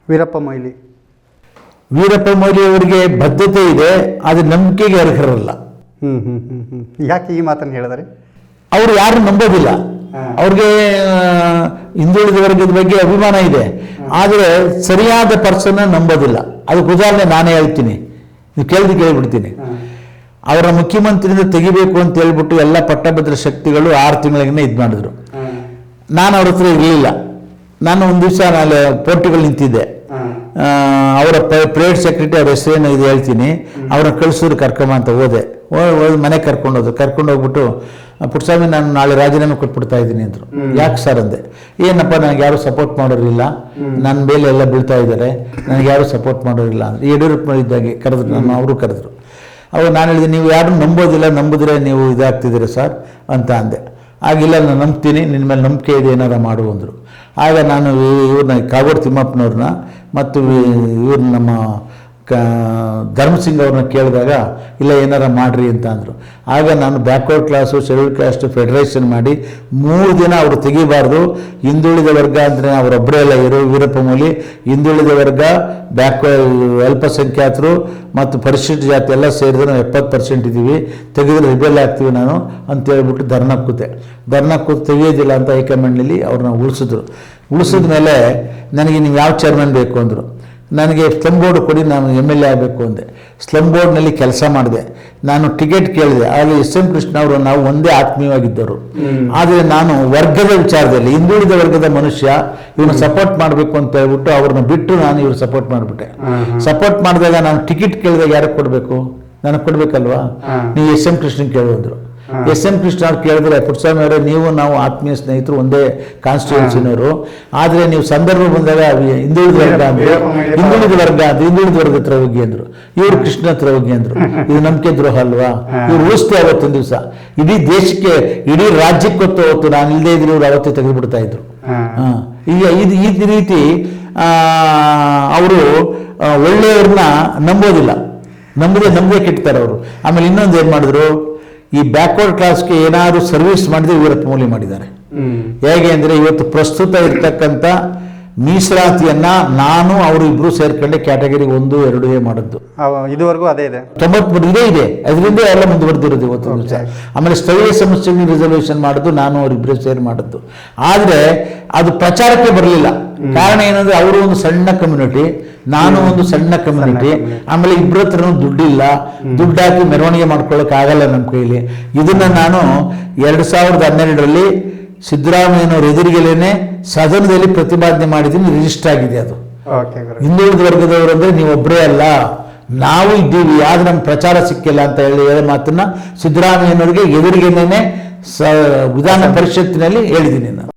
ವೀರಪ್ಪ ಮೊಯ್ಲಿ. ವೀರಪ್ಪ ಮೊಯ್ಲಿ ಅವರಿಗೆ ಬದ್ಧತೆ ಇದೆ, ಆದರೆ ನಂಬಿಕೆಗೆ ಅರ್ಹರಲ್ಲ. ಯಾಕೆ ಈ ಮಾತನ್ನು ಹೇಳಿದರೆ? ಅವರು ಯಾರು ನಂಬೋದಿಲ್ಲ. ಅವ್ರಿಗೆ ಹಿಂದುಳಿದ ವರ್ಗದ ಬಗ್ಗೆ ಅಭಿಮಾನ ಇದೆ, ಆದರೆ ಸರಿಯಾದ ಪರ್ಸನ್ ನಂಬೋದಿಲ್ಲ. ಅದಕ್ಕೆ ಉದಾಹರಣೆ ನಾನೇ ಹೇಳ್ತೀನಿ, ನೀವು ಕೇಳಿಬಿಡ್ತೀನಿ. ಅವರ ಮುಖ್ಯಮಂತ್ರಿಯಿಂದ ತೆಗಿಬೇಕು ಅಂತ ಹೇಳ್ಬಿಟ್ಟು ಎಲ್ಲ ಪಟ್ಟಭದ್ರ ಶಕ್ತಿಗಳು 6 ತಿಂಗಳಿಗೆ ಇದು ಮಾಡಿದ್ರು. ನಾನು ಅವ್ರ ಹತ್ರ ಇರಲಿಲ್ಲ. ನಾನು ಒಂದು ದಿವಸ ನಾಳೆ ಪೋರ್ಟುಗಲ್ ನಿಂತಿದ್ದೆ. ಅವರ ಪ್ರೈವೇಟ್ ಸೆಕ್ರೆಟರಿ ಅವ್ರ ಹೆಸರೇನು ಇದು ಹೇಳ್ತೀನಿ, ಅವ್ರನ್ನ ಕಳಿಸಿದ್ರು ಕರ್ಕೊಂಬ ಅಂತ ಹೋದೆ. ಮನೆಗೆ ಕರ್ಕೊಂಡೋಗ್ಬಿಟ್ಟು ಪುಟ್ಸ್ವಾಮಿ ನಾನು ನಾಳೆ ರಾಜೀನಾಮೆ ಕೊಟ್ಬಿಡ್ತಾ ಇದ್ದೀನಿ ಅಂದರು. ಯಾಕೆ ಸರ್ ಅಂದೆ. ಏನಪ್ಪ ನನಗೆ ಯಾರು ಸಪೋರ್ಟ್ ಮಾಡೋರಿಲ್ಲ, ನನ್ನ ಮೇಲೆ ಎಲ್ಲ ಬೀಳ್ತಾ ಇದ್ದಾರೆ, ನನಗೆ ಯಾರು ಸಪೋರ್ಟ್ ಮಾಡೋರಿಲ್ಲ ಅಂದರೆ ಯಡಿಯೂರಪ್ಪ ಇದ್ದಾಗೆ ಕರೆದ್ರು, ನಾನು ಅವರು ಕರೆದ್ರು. ಅವಾಗ ನಾನು ಹೇಳಿದೆ, ನೀವು ಯಾರು ನಂಬೋದಿಲ್ಲ, ನಂಬಿದ್ರೆ ನೀವು ಇದಾಗ್ತಿದ್ದೀರ ಸರ್ ಅಂತ ಅಂದೆ. ಆಗಿಲ್ಲ, ನಾನು ನಂಬ್ತೀನಿ, ನಿನ್ನ ಮೇಲೆ ನಂಬಿಕೆ ಇದೆ, ಏನಾರ ಮಾಡು ಅಂದರು. ಆಗ ನಾನು ಇವ್ರನ್ನ ಕಾಗೋಡು ತಿಮ್ಮಪ್ಪನವ್ರನ್ನ ಮತ್ತು ಇವ್ರನ್ನ ನಮ್ಮ ಧರ್ಮಸಿಂಗ್ ಅವ್ರನ್ನ ಕೇಳಿದಾಗ ಇಲ್ಲ ಏನಾರ ಮಾಡಿರಿ ಅಂತ ಅಂದರು. ಆಗ ನಾನು backward class schedule caste federation ಮಾಡಿ 3 ದಿನ ಅವರು ತೆಗಿಬಾರ್ದು, ಹಿಂದುಳಿದ ವರ್ಗ ಅಂದರೆ ಅವರೊಬ್ಬರೇ ಎಲ್ಲ ವೀರಪ್ಪ ಮೊಯ್ಲಿ, ಹಿಂದುಳಿದ ವರ್ಗ, ಅಲ್ಪಸಂಖ್ಯಾತರು ಮತ್ತು ಪರಿಶಿಷ್ಟ ಜಾತಿ ಎಲ್ಲ ಸೇರಿದ್ರೆ ನಾವು 70% ಇದ್ದೀವಿ, ತೆಗೆದ್ರೆ ರಿಬೆಲ್ ಆಗ್ತೀವಿ ನಾನು ಅಂತ ಹೇಳ್ಬಿಟ್ಟು ಧರ್ನಾ ಕೂತು ತೆಗೆಯೋದಿಲ್ಲ ಅಂತ ಹೈಕಮಾಂಡ್ನಲ್ಲಿ ಅವ್ರನ್ನ ಉಳಿಸಿದ ಮೇಲೆ ನನಗೆ ನೀವು ಯಾವ ಚೇರ್ಮನ್ ಬೇಕು ಅಂದರು. ನನಗೆ ಸ್ಲಮ್ ಬೋರ್ಡ್ ಕೊಡಿ, ನಾನು MLA ಆಗಬೇಕು ಅಂದೆ. ಸ್ಲಮ್ ಬೋರ್ಡ್ನಲ್ಲಿ ಕೆಲಸ ಮಾಡಿದೆ. ನಾನು ಟಿಕೆಟ್ ಕೇಳಿದೆ. ಅಲ್ಲಿ SM ಕೃಷ್ಣ ಅವರು ನಾವು ಒಂದೇ ಆತ್ಮೀಯವಾಗಿದ್ದರು. ಆದರೆ ನಾನು ವರ್ಗದ ವಿಚಾರದಲ್ಲಿ ಹಿಂದುಳಿದ ವರ್ಗದ ಮನುಷ್ಯ ಇವನು ಸಪೋರ್ಟ್ ಮಾಡಬೇಕು ಅಂತ ಹೇಳ್ಬಿಟ್ಟು ಅವ್ರನ್ನ ಬಿಟ್ಟು ನಾನು ಇವ್ರು ಸಪೋರ್ಟ್ ಮಾಡಿಬಿಟ್ಟೆ. ಸಪೋರ್ಟ್ ಮಾಡಿದಾಗ ನಾನು ಟಿಕೆಟ್ ಕೇಳಿದಾಗ ಯಾರಿಗೆ ಕೊಡಬೇಕು? ನನಗೆ ಕೊಡಬೇಕಲ್ವಾ? ನೀವು SM ಕೃಷ್ಣನ್ ಕೇಳಿದ್ರು. SM ಕೃಷ್ಣ ಅವ್ರು ಕೇಳಿದ್ರೆ, ಪುಟ್ಸ್ವಾಮಿ ಅವರೇ ನೀವು ನಾವು ಆತ್ಮೀಯ ಸ್ನೇಹಿತರು, ಒಂದೇ ಕಾನ್ಸ್ಟಿಟ್ಯೂನ್ಸಿನವರು, ಆದರೆ ನೀವು ಸಂದರ್ಭ ಬಂದಾಗ ಹಿಂದುಳಿದ ವರ್ಗದ ಹತ್ರ ಹೋಗಿ ಅಂದರು, ಇವರು ಕೃಷ್ಣ ಹತ್ರ ಹೋಗಿ ಅಂದರು. ಇದು ನಂಬಿಕೆ ದ್ರೋಹ ಅಲ್ವಾ? ಇವ್ರು ಉಳಿಸ್ತೇ ಅವತ್ತೊಂದು ದಿವಸ ಇಡೀ ದೇಶಕ್ಕೆ, ಇಡೀ ರಾಜ್ಯಕ್ಕೆ ಹೊತ್ತು ನಾನು ಇಲ್ಲದೇ ಇದ್ರೆ ಇವ್ರು ಅವತ್ತೇ ತೆಗೆದುಬಿಡ್ತಾ ಇದ್ರು. ಈಗ ಈ ರೀತಿ ಅವರು ಒಳ್ಳೆಯವ್ರನ್ನ ನಂಬದೇ ಕೆಡ್ತಾರೆ ಅವರು. ಆಮೇಲೆ ಇನ್ನೊಂದು ಏನು ಮಾಡಿದ್ರು, ಈ ಬ್ಯಾಕ್ವರ್ಡ್ ಕ್ಲಾಸ್ಗೆ ಏನಾದ್ರು ಸರ್ವಿಸ್ ಮಾಡಿದ್ರೆ ವೀರಪ್ಪ ಮೊಯ್ಲಿ ಮಾಡಿದ್ದಾರೆ. ಹೇಗೆ ಅಂದರೆ, ಇವತ್ತು ಪ್ರಸ್ತುತ ಇರ್ತಕ್ಕಂಥ ಮೀಸಲಾತಿಯನ್ನ ನಾನು ಅವರು ಇಬ್ರು ಸೇರ್ಕೊಂಡೆ ಕ್ಯಾಟಗರಿ 1, 2 ಮಾಡಿದ್ದು. ಇದುವರೆಗೂ ಅದೇ ಇದೆ, 90 ಇದೆ. ಅದರಿಂದ ಎಲ್ಲ ಮುಂದುವರೆದಿರೋದು ಇವತ್ತು ದಿವಸ. ಆಮೇಲೆ ಸ್ಥಳೀಯ ಸಮಸ್ಯೆಗೆ ರಿಸರ್ವೇಷನ್ ಮಾಡಿದ್ದು ನಾನು ಅವರಿಬ್ಬರೇ ಸೇರಿ ಮಾಡಿದ್ದು. ಆದರೆ ಅದು ಪ್ರಚಾರಕ್ಕೆ ಬರಲಿಲ್ಲ. ಕಾರಣ ಏನಂದ್ರೆ, ಅವರು ಒಂದು ಸಣ್ಣ ಕಮ್ಯುನಿಟಿ, ನಾನು ಒಂದು ಸಣ್ಣ ಕಮ್ಯುನಿಟಿ. ಆಮೇಲೆ ಇಬ್ಬರ ಹತ್ರನೂ ದುಡ್ಡಿಲ್ಲ, ದುಡ್ಡು ಹಾಕಿ ಮೆರವಣಿಗೆ ಮಾಡ್ಕೊಳ್ಳೋಕೆ ಆಗಲ್ಲ ನಮ್ಮ ಕೈಲಿ. ಇದನ್ನ ನಾನು 2012ರಲ್ಲಿ ಸಿದ್ದರಾಮಯ್ಯನವ್ರ ಎದುರಿಗೆಲೇನೆ ಸದನದಲ್ಲಿ ಪ್ರತಿಪಾದನೆ ಮಾಡಿದ್ದೀನಿ, ರಿಜಿಸ್ಟರ್ ಆಗಿದೆ ಅದು. ಹಿಂದುಳಿದ ವರ್ಗದವರು ಅಂದರೆ ನೀವೊಬ್ಬರೇ ಅಲ್ಲ, ನಾವು ಇದ್ದೀವಿ, ಆದ್ರೆ ನಮ್ಮ ಪ್ರಚಾರ ಸಿಕ್ಕಿಲ್ಲ ಅಂತ ಹೇಳೋ ಮಾತನ್ನ ಸಿದ್ದರಾಮಯ್ಯನವರಿಗೆ ಎದುರಿಗೆನೇ ವಿಧಾನ ಪರಿಷತ್ತಿನಲ್ಲಿ ಹೇಳಿದ್ದೀನಿ ನಾನು.